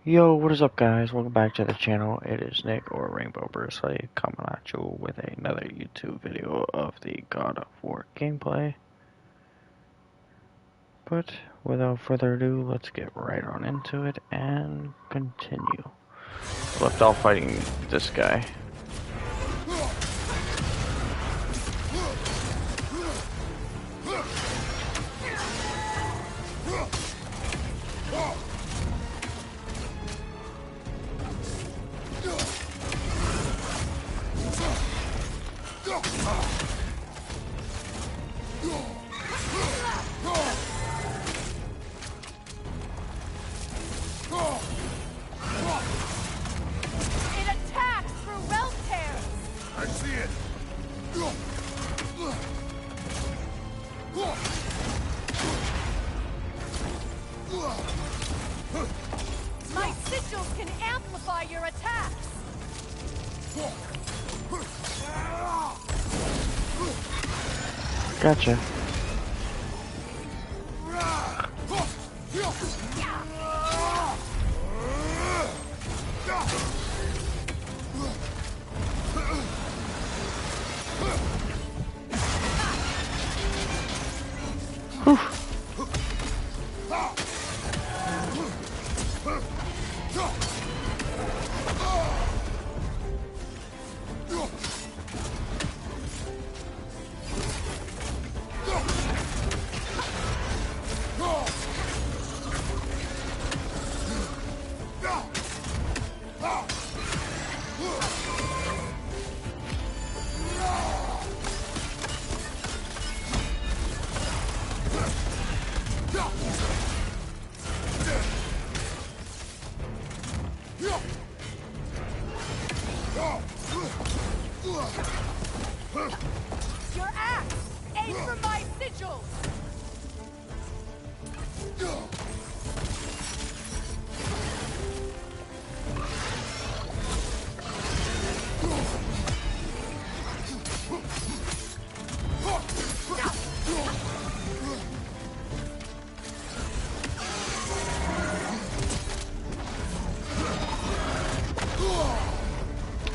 Yo, what is up, guys? Welcome back to the channel. It is Nick, or Rainbow Bursley, coming at you with another YouTube video of the God of War gameplay. But without further ado, let's get right on into it and continue. Left off fighting this guy. My sigils can amplify your attacks! Gotcha. Whew. Your axe! Aim for my sigils!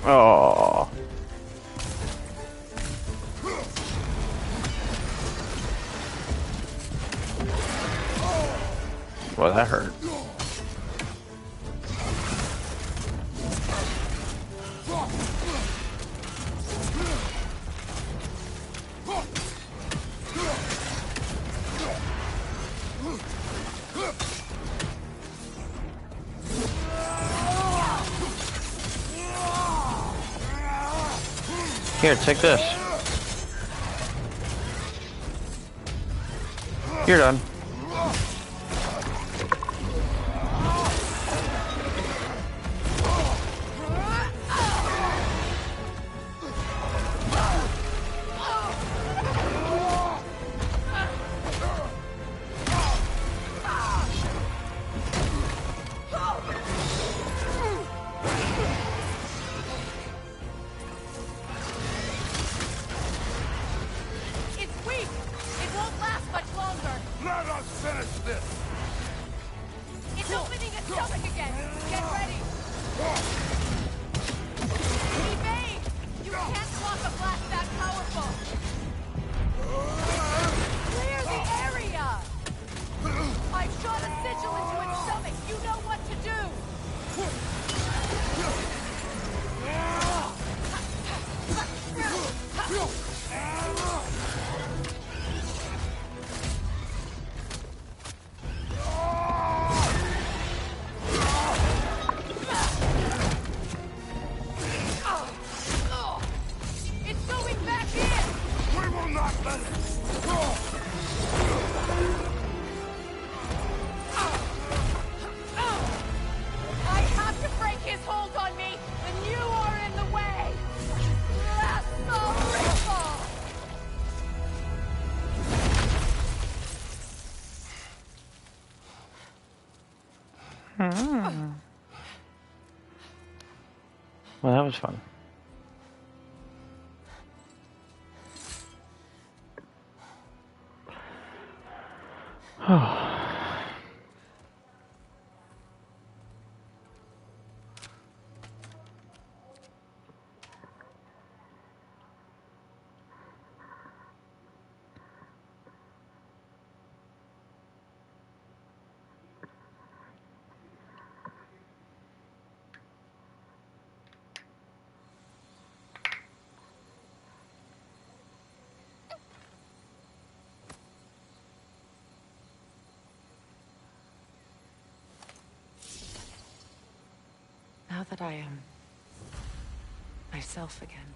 Oh. Well, that hurt. Here, take this. You're done. It's weak! It won't last much longer! Let us finish this! It's opening its stomach again! Get ready! Evade! You can't block a blast that powerful! Clear the area! I've shot a sigil into its stomach! You know what to do! It's going back in! We will not let it! I have to break his hold on me, and you are in the way! That's the ripple! Well, that was fun. that I am myself again.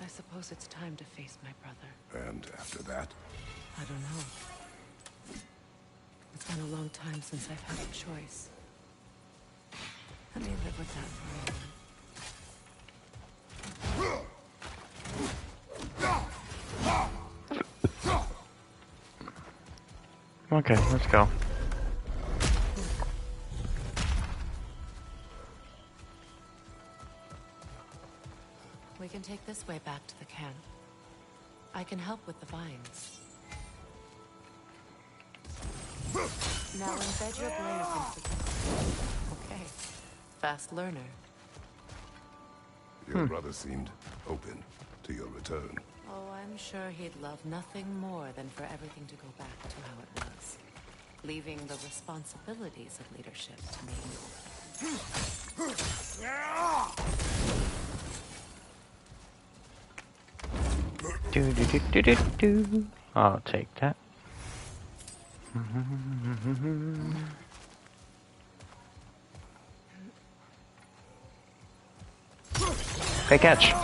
I suppose it's time to face my brother. And after that? I don't know. It's been a long time since I've had a choice. Let me live with that for a moment. Okay, let's go. We can take this way back to the camp. I can help with the vines. Now embed your blades into the... Okay. Fast learner. Your brother seemed open to your return. Oh, I'm sure he'd love nothing more than for everything to go back to how it was. Leaving the responsibilities of leadership to me. Do do do do do do. I'll take that. Great catch.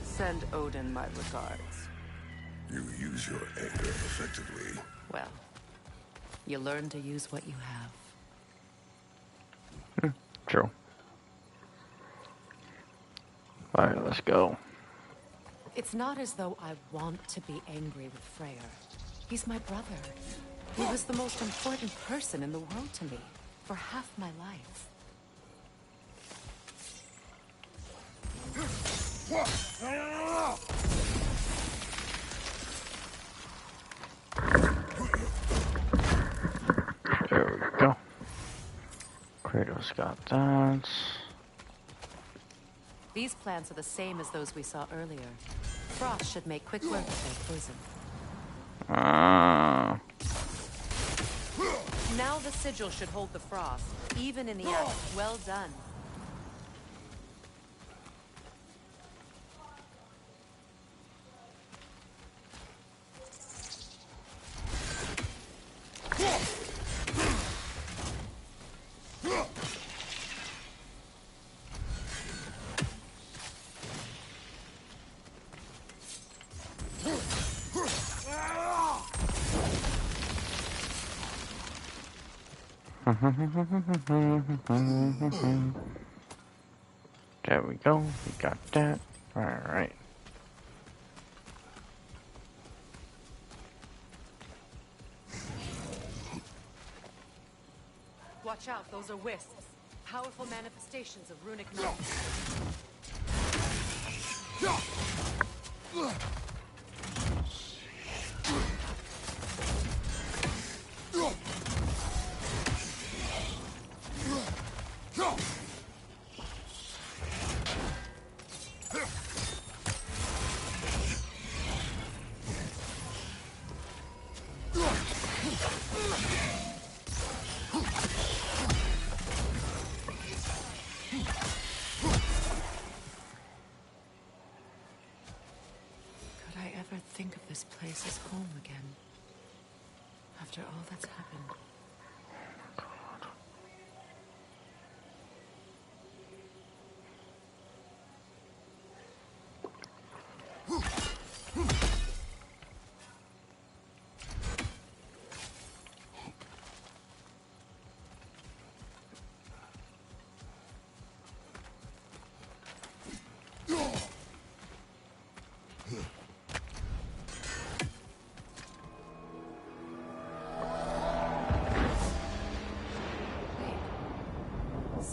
Send Odin my regards. You use your anger effectively. Well, you learn to use what you have. True. Alright, let's go. It's not as though I want to be angry with Freyr. He's my brother. He was the most important person in the world to me for half my life. There we go. Kratos got that. These plants are the same as those we saw earlier. Frost should make quick work of their poison. Now the sigil should hold the frost, even in the ice. Well done. There we go. We got that. Alright. Watch out, those are wisps. Powerful manifestations of runic magic. Could I ever think of this place as home again? After all that's happened.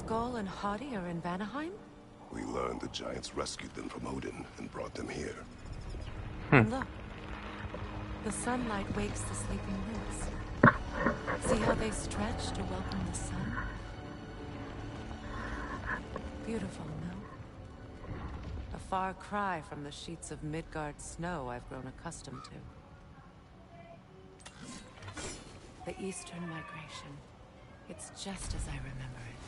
Skull and Hadi are in Vanaheim? We learned the giants rescued them from Odin and brought them here. And look. The sunlight wakes the sleeping roots. See how they stretch to welcome the sun? Beautiful, no? A far cry from the sheets of Midgard snow I've grown accustomed to. The Eastern Migration. It's just as I remember it.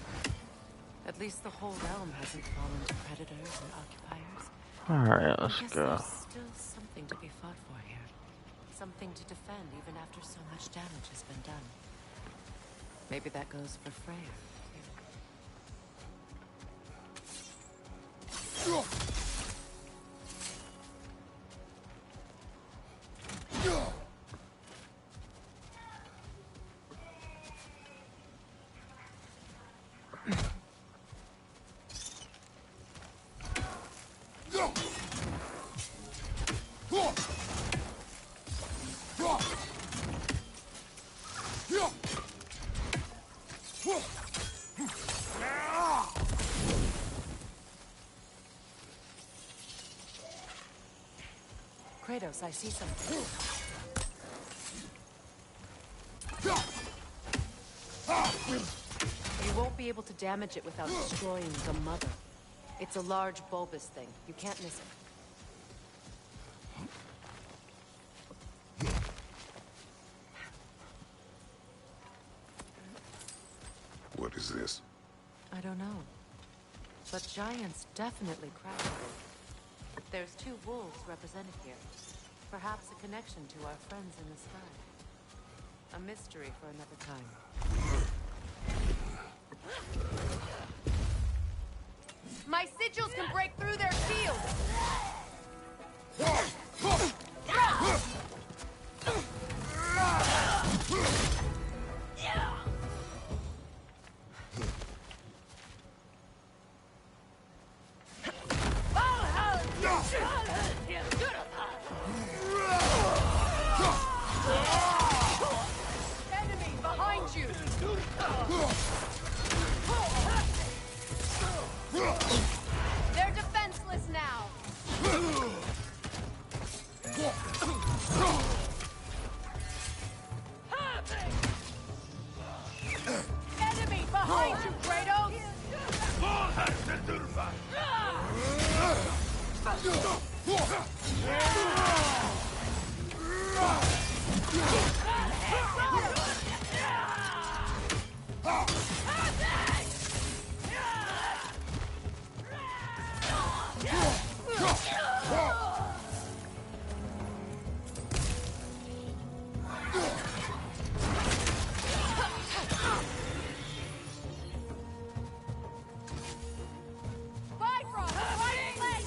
At least the whole realm hasn't fallen to predators and occupiers. Alright, I let's guess go. there's still something to be fought for here. Something to defend even after so much damage has been done. Maybe that goes for Freyr, too. Kratos, I see something. You won't be able to damage it without destroying the mother. It's a large bulbous thing. You can't miss it. What is this? I don't know. But giants definitely crafted it. There's 2 wolves represented here. Perhaps a connection to our friends in the sky. A mystery for another time. My sigils can break through their shields! Enemy behind you! They're defenseless now! Enemy behind you, Kratos! Bifrost, right flank!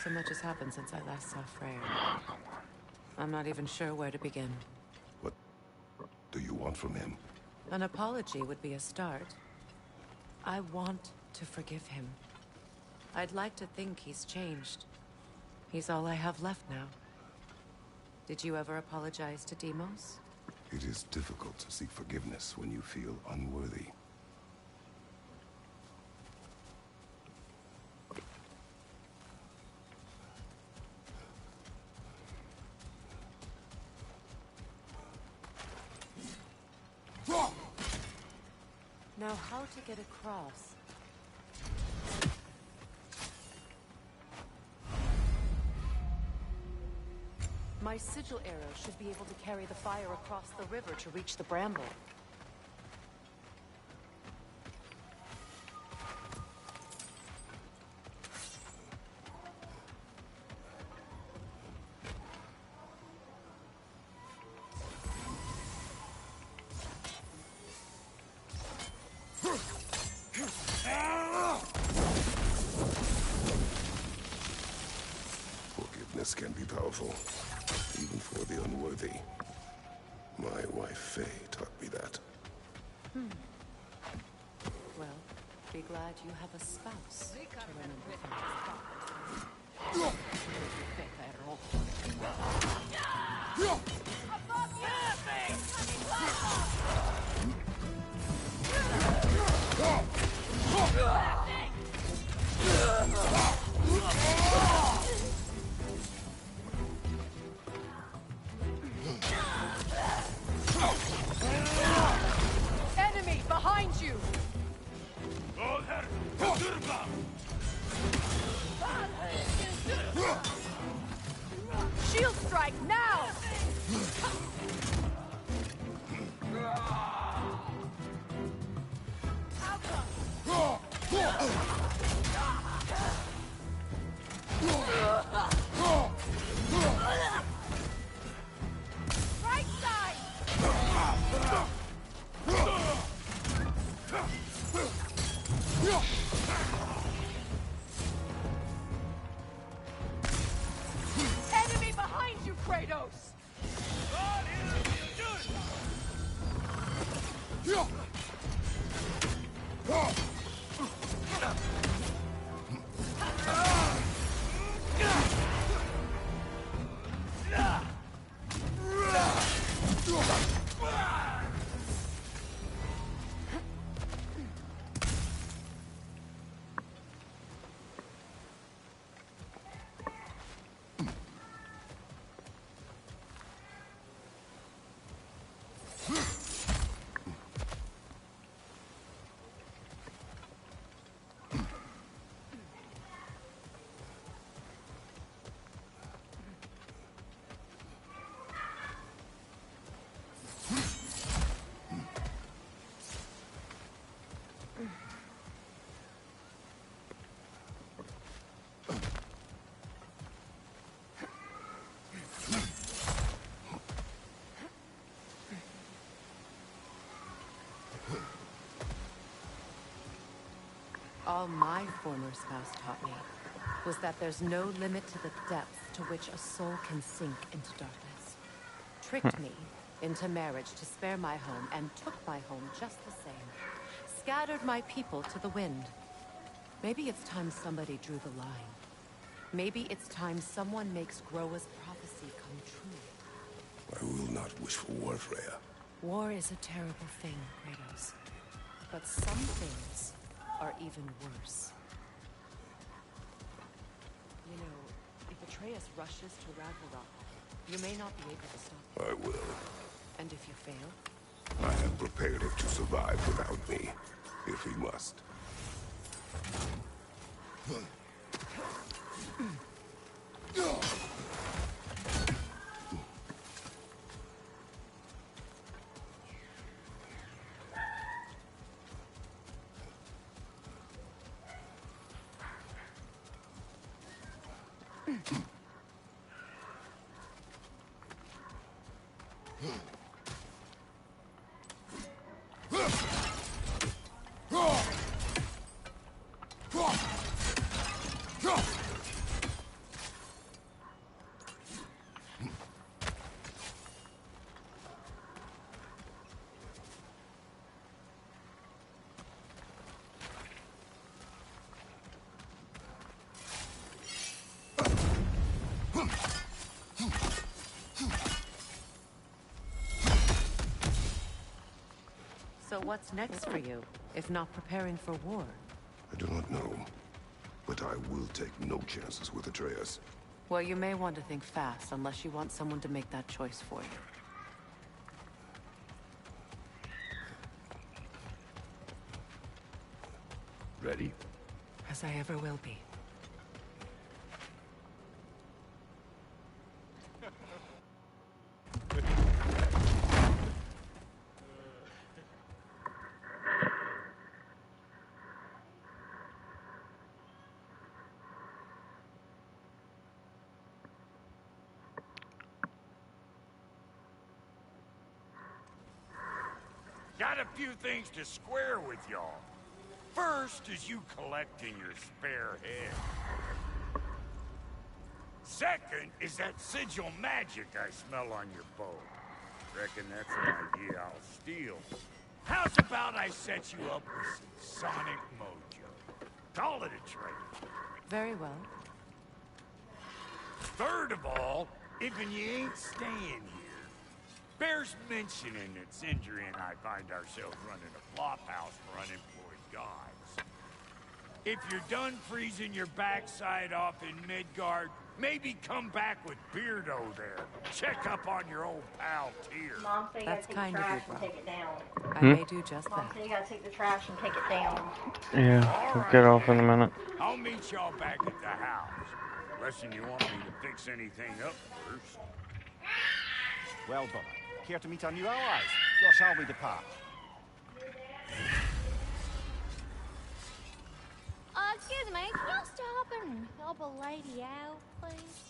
So much has happened since I last saw Freyr. I'm not even sure where to begin. What do you want from him? An apology would be a start. I want to forgive him. I'd like to think he's changed. He's all I have left now. Did you ever apologize to Deimos? It is difficult to seek forgiveness when you feel unworthy. Now, how to get across? My sigil arrow should be able to carry the fire across the river to reach the bramble. Forgiveness can be powerful, even for the unworthy. My wife Faye taught me that. Well, be glad you have a spouse to remember Enemy behind you! Shield strike now! Right side! Enemy behind you, Kratos! All my former spouse taught me was that there's no limit to the depth to which a soul can sink into darkness. Tricked me into marriage to spare my home and took my home just the same. Scattered my people to the wind. Maybe it's time somebody drew the line. Maybe it's time someone makes Groa's prophecy come true. I will not wish for war, Freya. War is a terrible thing, Kratos. But some things are even worse. You know, if Atreus rushes to Ragnarok, you may not be able to stop him. I will. And if you fail? I have prepared him to survive without me, if he must. So what's next for you, if not preparing for war? I do not know, but I will take no chances with Atreus. Well, you may want to think fast, unless you want someone to make that choice for you. Ready? As I ever will be. Got a few things to square with y'all. First is you collecting your spare head. Second is that sigil magic I smell on your bow. Reckon that's an idea I'll steal. How's about I set you up with some sonic mojo? Call it a trade. Very well. Third of all, if you ain't staying here, bears mentioning that Sindri and I find ourselves running a flop house for unemployed gods. If you're done freezing your backside off in Midgard, maybe come back with Beardo there. Check up on your old pal Tyr. Mom said you That's gotta take the kind of trash you, and bro. take it down. I may do just Mom that. said you gotta take the trash and take it down. Yeah, All we'll right, get off in a then. minute. I'll meet y'all back at the house. Unless you want me to fix anything up first. Well done. Care to meet our new allies? Or shall we depart? Excuse me, can you stop and help a lady out, please?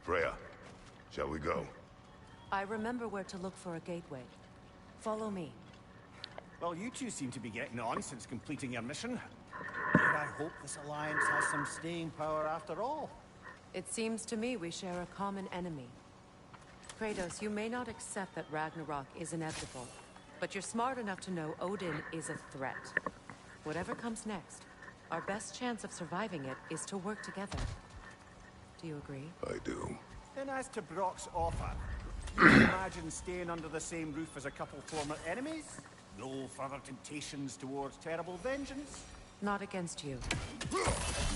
Freya, shall we go? I remember where to look for a gateway. Follow me. Well, you two seem to be getting on since completing your mission. Dare I hope this alliance has some staying power after all? It seems to me we share a common enemy. Kratos, you may not accept that Ragnarok is inevitable, but you're smart enough to know Odin is a threat. Whatever comes next, our best chance of surviving it is to work together. Do you agree? I do. And as to Brock's offer, you can imagine staying under the same roof as a couple former enemies? No further temptations towards terrible vengeance? Not against you.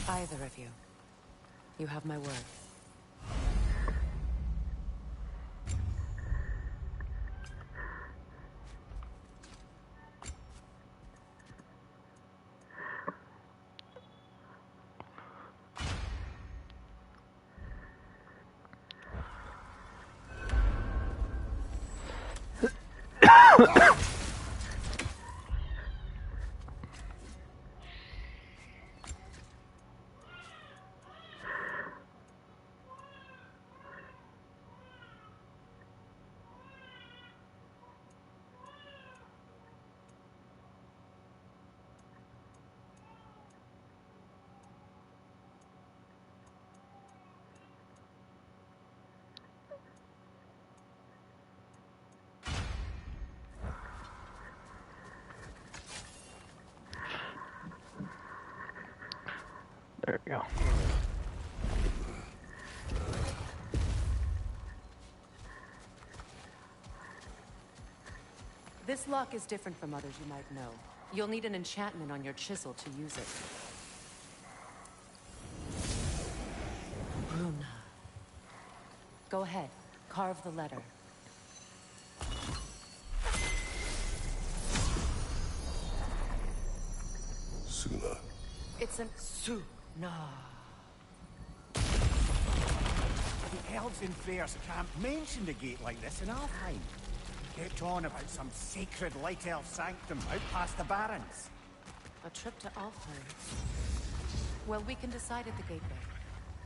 Either of you. You have my word. There we go. This lock is different from others you might know. You'll need an enchantment on your chisel to use it. Bruna. Go ahead. Carve the letter. Suna. It's an Suna. The elves in Freyr's camp mentioned a gate like this in Alfheim. Kept on about some sacred light elf sanctum out past the barrens. A trip to Alfheim. Well, we can decide at the gateway.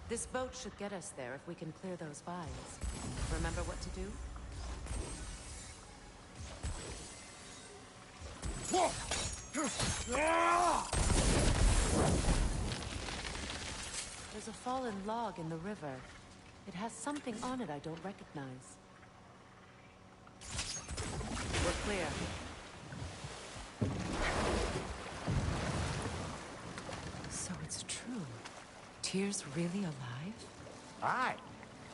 This boat should get us there if we can clear those vines. Remember what to do? There's a fallen log in the river. It has something on it I don't recognize. We're clear. So it's true. Tyr's really alive? Aye.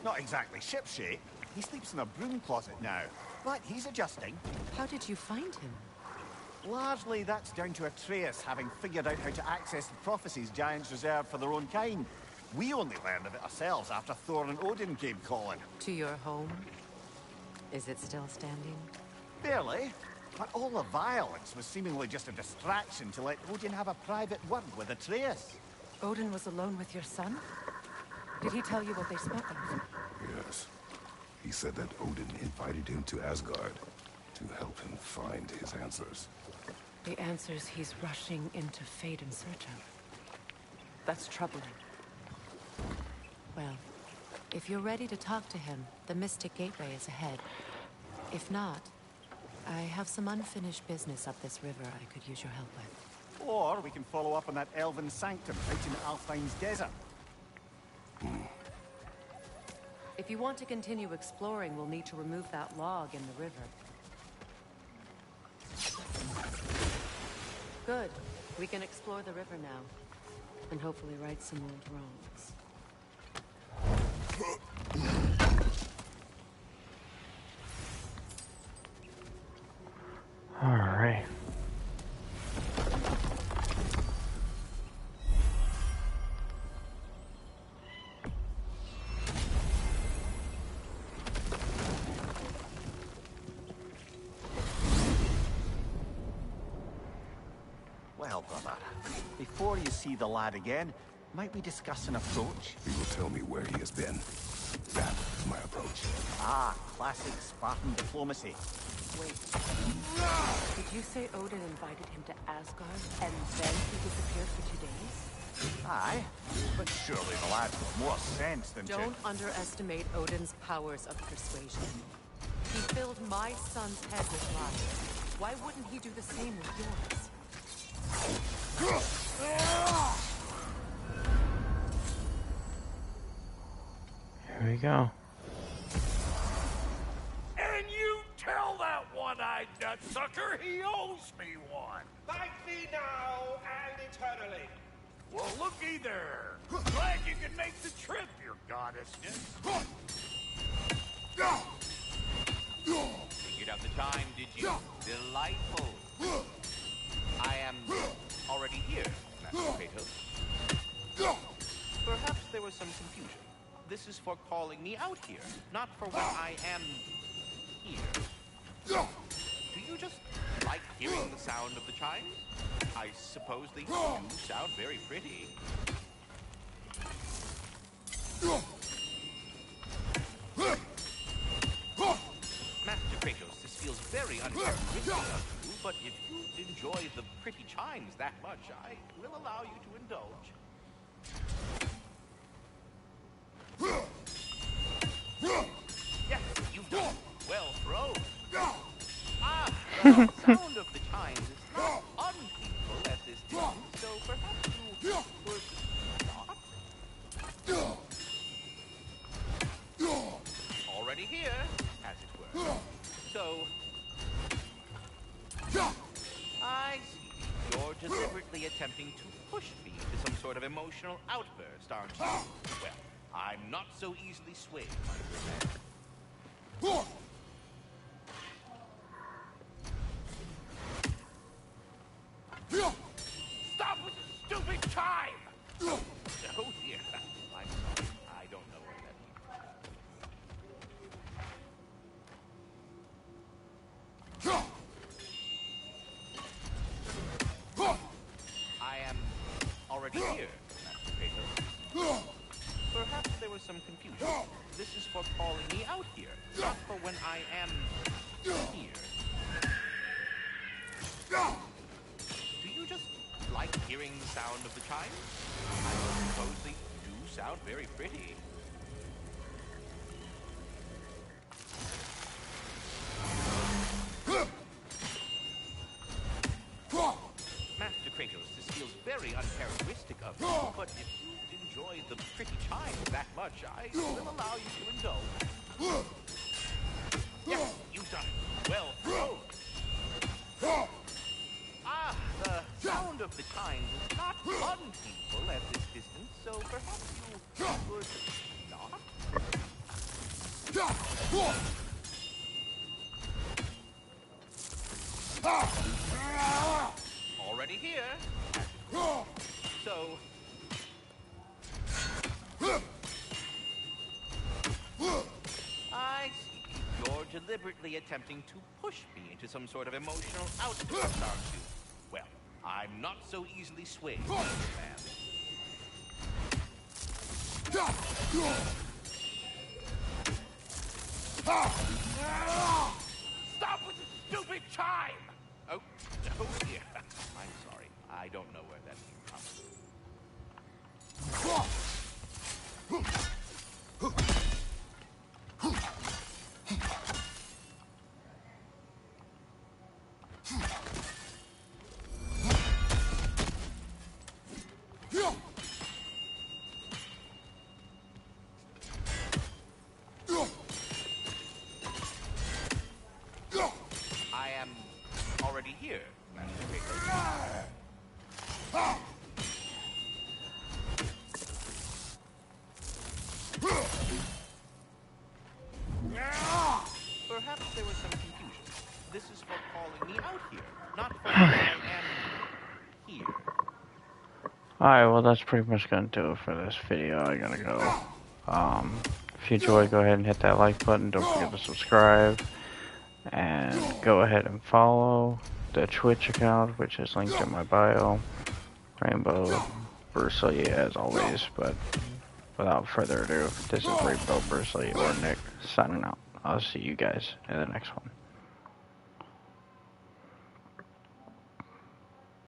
Not exactly shipshape. He sleeps in a broom closet now. But he's adjusting. How did you find him? Largely, that's down to Atreus having figured out how to access the prophecies giants reserve for their own kind. We only learned of it ourselves after Thor and Odin came calling. To your home? Is it still standing? Barely. But all the violence was seemingly just a distraction to let Odin have a private word with Atreus. Odin was alone with your son? Did he tell you what they spoke of? Yes. He said that Odin invited him to Asgard to help him find his answers. The answers he's rushing into fate in search of. That's troubling. Well, if you're ready to talk to him, the Mystic Gateway is ahead. If not, I have some unfinished business up this river I could use your help with. Or we can follow up on that elven sanctum out in Alfheim's desert. If you want to continue exploring, we'll need to remove that log in the river. Good. We can explore the river now. And hopefully right some old wrongs. All right. Well, brother, before you see the lad again, might we discuss an approach? He will tell me where he has been. That is my approach. Ah, classic Spartan diplomacy. Wait. Did you say Odin invited him to Asgard, and then he disappeared for 2 days? Aye, but surely the lad's got more sense than Don't underestimate Odin's powers of persuasion. He filled my son's head with lies. Why wouldn't he do the same with yours? Here we go. And you tell that one-eyed nutsucker he owes me one. Thank thee now and eternally. Well, looky there. Glad you can make the trip, your goddessness. Figured out the time, did you? Delightful. I am already here, Master Kratos. Perhaps there was some confusion. This is for calling me out here, not for when I am here. Do you just like hearing the sound of the chimes? I suppose they do sound very pretty. Master Kratos, this feels very uncharacteristic of you, but if you enjoy the pretty chimes that much, I will allow you to indulge. Yes, you've done it. Well thrown. Ah, the sound of the chimes is not unpeaceful at this distance, so perhaps you would not? Already here, as it were. So, I see. You're deliberately attempting to push me to some sort of emotional outburst, aren't you? Well, I'm not so easily swayed, my good man. Stop with the stupid chime! Oh dear. I'm sorry. I don't know what that means. I am already here, Master Kratos. Perhaps there was some confusion. This is for calling me out here, not for when I am here. Do you just like hearing the sound of the chimes? I suppose they do sound very pretty. Master Kratos, this feels very uncharacteristic of you, but if you enjoy the pretty chimes that much, I will allow you to indulge. Yes, you've done it. Well thrown. Ah, the sound of the chimes is not unpeaceful at this distance, so perhaps you would not? Already here. So, deliberately attempting to push me into some sort of emotional outburst, aren't you? Well, I'm not so easily swayed, man. Stop with the stupid chime! Oh dear. I'm sorry. I don't know where that came I am already here, Master Kratos. Perhaps there was some confusion. This is for calling me out here, not for I am here. Alright, well that's pretty much gonna do it for this video. I gotta go. If you enjoyed, go ahead and hit that like button. Don't forget to subscribe. And go ahead and follow the Twitch account, which is linked in my bio. Rainbow Bursely as always, but without further ado, this is Rainbow Bursely or Nick signing out. I'll see you guys in the next one.